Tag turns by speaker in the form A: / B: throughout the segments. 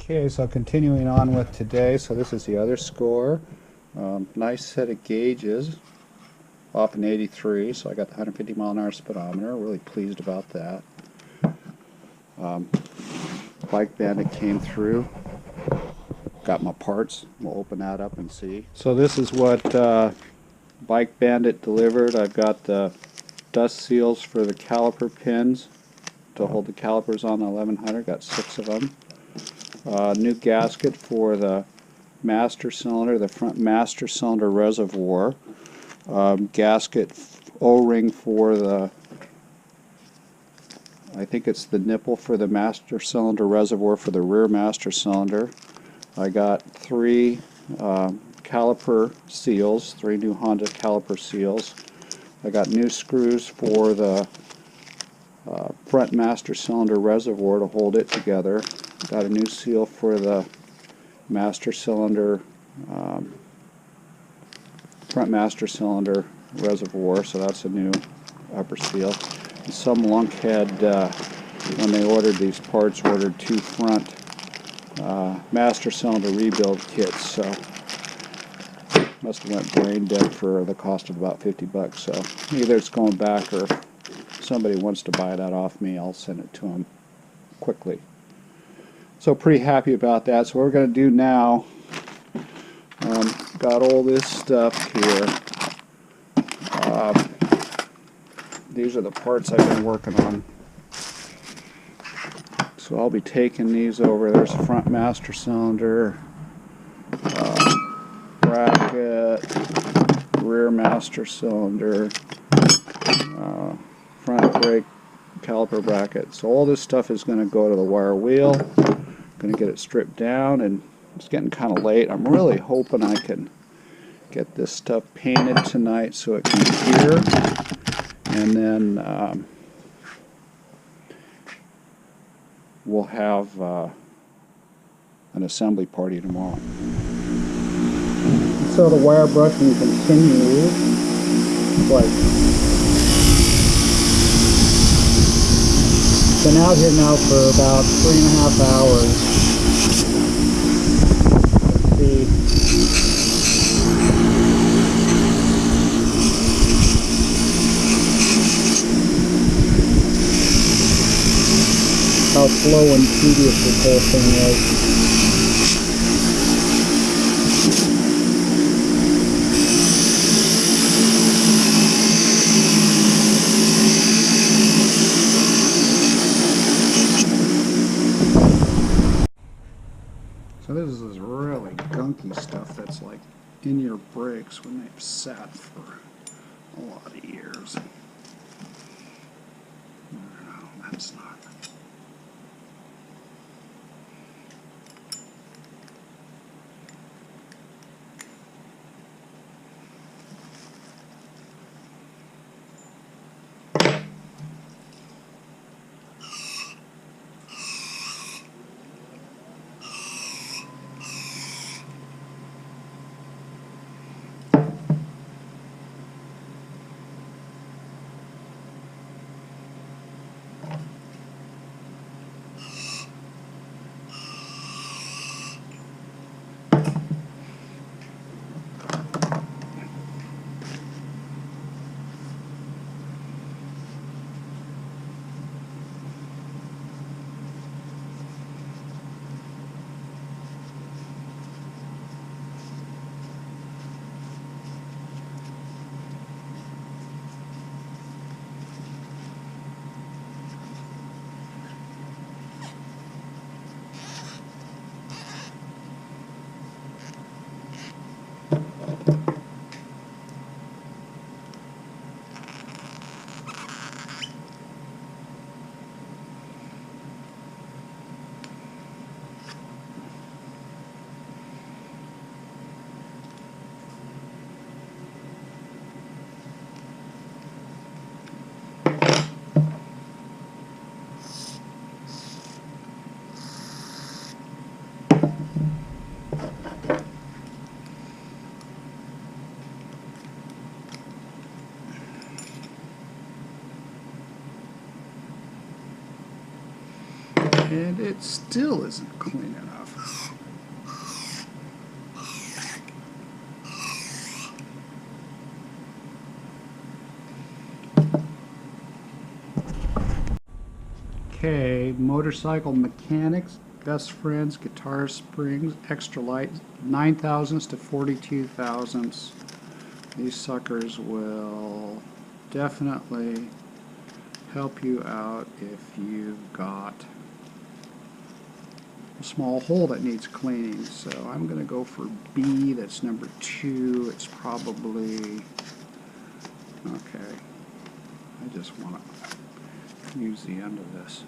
A: Okay, so continuing on with today, so this is the other score. Nice set of gauges, off an 83, so I got the 150 mile an hour speedometer. Really pleased about that. Bike Bandit came through, got my parts. We'll open that up and see. So this is what Bike Bandit delivered. I've got the dust seals for the caliper pins to hold the calipers on the 1100. Got 6 of them. New gasket for the master cylinder, the front master cylinder reservoir. Gasket O-ring for the, I think it's the nipple for the master cylinder reservoir for the rear master cylinder. I got 3 caliper seals, 3 new Honda caliper seals. I got new screws for the front master cylinder reservoir to hold it together. Got a new seal for the master cylinder, front master cylinder reservoir, so that's a new upper seal. And some lunkhead, when they ordered these parts, ordered 2 front master cylinder rebuild kits, so must have went brain dead for the cost of about 50 bucks. So either it's going back, or if somebody wants to buy that off me, I'll send it to them quickly. So pretty happy about that. So what we're going to do now, got all this stuff here. These are the parts I've been working on. So I'll be taking these over. There's a front master cylinder, bracket, rear master cylinder, front brake caliper bracket. So all this stuff is going to go to the wire wheel. Going to get it stripped down, and it's getting kind of late. I'm really hoping I can get this stuff painted tonight so it can cure, and then we'll have an assembly party tomorrow. So the wire brushing continues. Been out here now for about 3.5 hours. Let's see. How slow and tedious this whole thing is. So this is really gunky stuff that's like in your brakes when they've sat for a lot of years. No, that's not. And it still isn't clean enough. Okay, motorcycle mechanics, best friends, guitar springs, extra light, 9,000ths to 42,000ths. These suckers will definitely help you out if you've got a small hole that needs cleaning. So I'm going to go for B, that's number 2. It's probably, okay, I just want to use the end of this.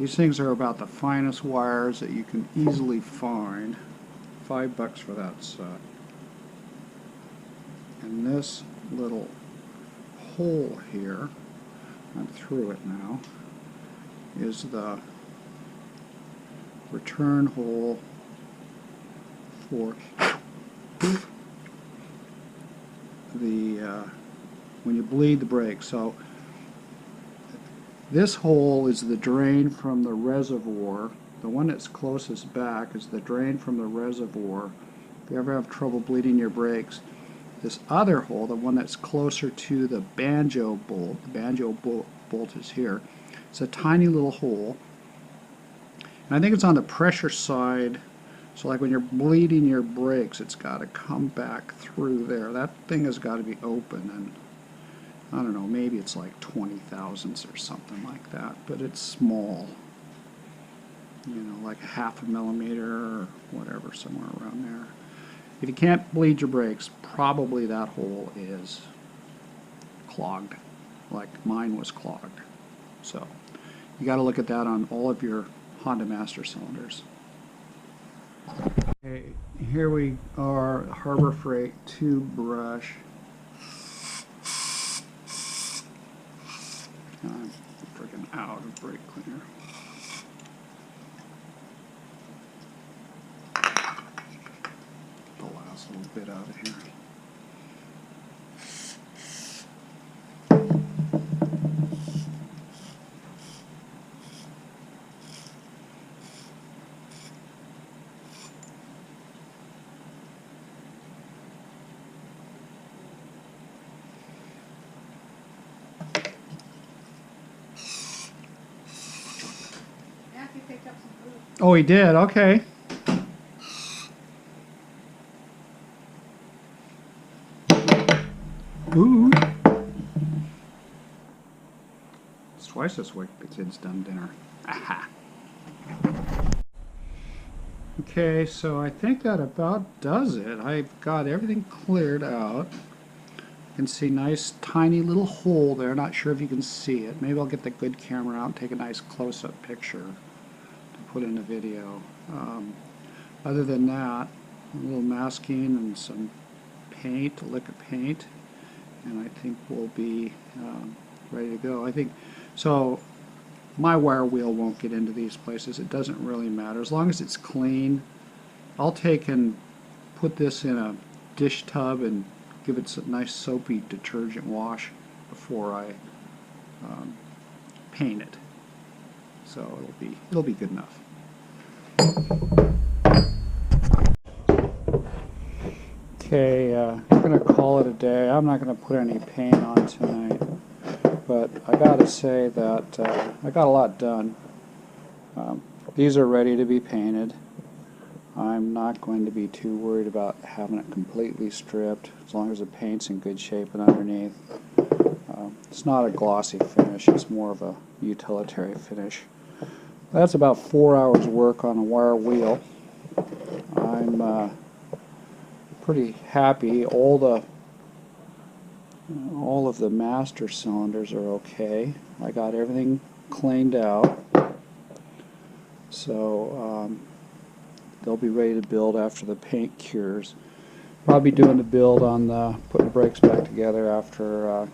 A: These things are about the finest wires that you can easily find. $5 for that set. And this little hole here, I'm through it now, is the return hole for the when you bleed the brakes. So this hole is the drain from the reservoir. The one that's closest back is the drain from the reservoir. If you ever have trouble bleeding your brakes, this other hole, the one that's closer to the banjo bolt, the banjo bolt is here. It's a tiny little hole. And I think it's on the pressure side, so like when you're bleeding your brakes, it's got to come back through there. That thing has got to be open, and I don't know, maybe it's like 20,000ths or something like that, but it's small. You know, like 1/2 millimeter or whatever, somewhere around there. If you can't bleed your brakes, probably that hole is clogged, like mine was clogged. So you got to look at that on all of your Honda Master cylinders. Okay, here we are, Harbor Freight tube brush. I'm freaking out of brake cleaner. The last little bit out of here.
B: Picked up some food.
A: Oh, he did? Okay. Ooh. It's twice this week the kids done dinner. Aha. Okay, so I think that about does it. I've got everything cleared out. You can see nice tiny little hole there. Not sure if you can see it. Maybe I'll get the good camera out and take a nice close-up picture to put in the video. Other than that, a little masking and some paint, a lick of paint, and I think we'll be ready to go. I think so. My wire wheel won't get into these places. It doesn't really matter as long as it's clean. I'll take and put this in a dish tub and give it a nice soapy detergent wash before I paint it. So it'll be good enough. Okay, I'm going to call it a day. I'm not going to put any paint on tonight, but I got to say that I got a lot done. These are ready to be painted. I'm not going to be too worried about having it completely stripped as long as the paint's in good shape and underneath. It's not a glossy finish, it's more of a utilitarian finish. That's about 4 hours work on a wire wheel. I'm pretty happy. All of the master cylinders are okay. I got everything cleaned out, so they'll be ready to build after the paint cures. I'll be doing the build on putting the brakes back together after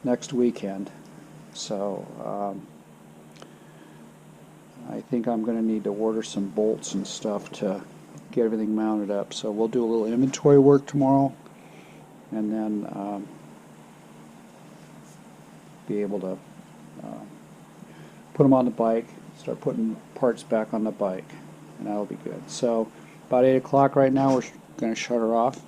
A: next weekend. So I think I'm going to need to order some bolts and stuff to get everything mounted up. So we'll do a little inventory work tomorrow, and then be able to put them on the bike, start putting parts back on the bike, and that'll be good. So about 8 o'clock right now, we're going to shut her off.